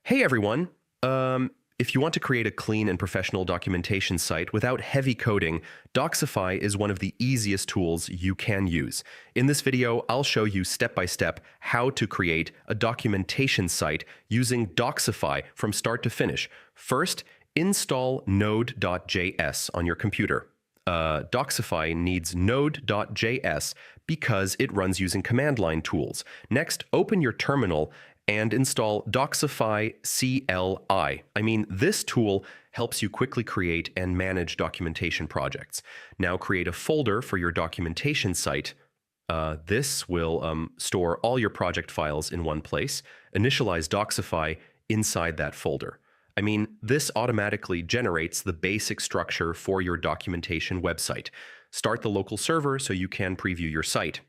Hey everyone! If you want to create a clean and professional documentation site without heavy coding, Docsify is one of the easiest tools you can use. In this video, I'll show you step by step how to create a documentation site using Docsify from start to finish. First, install node.js on your computer. Docsify needs node.js because it runs using command line tools. Next, open your terminal and install docsify CLI. This tool helps you quickly create and manage documentation projects. Now create a folder for your documentation site. This will store all your project files in one place. Initialize Docsify inside that folder. This automatically generates the basic structure for your documentation website. Start the local server so you can preview your site.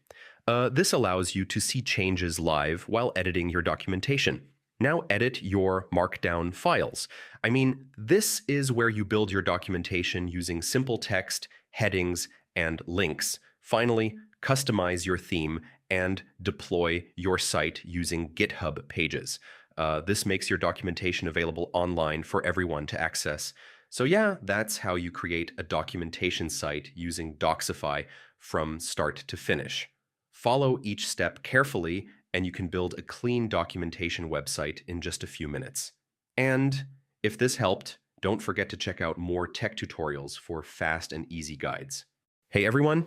This allows you to see changes live while editing your documentation. Now edit your markdown files. This is where you build your documentation using simple text, headings, and links. Finally, customize your theme and deploy your site using GitHub pages. This makes your documentation available online for everyone to access. So yeah, that's how you create a documentation site using Docsify from start to finish. Follow each step carefully, and you can build a clean documentation website in just a few minutes. And if this helped, don't forget to check out more tech tutorials for fast and easy guides. Hey everyone,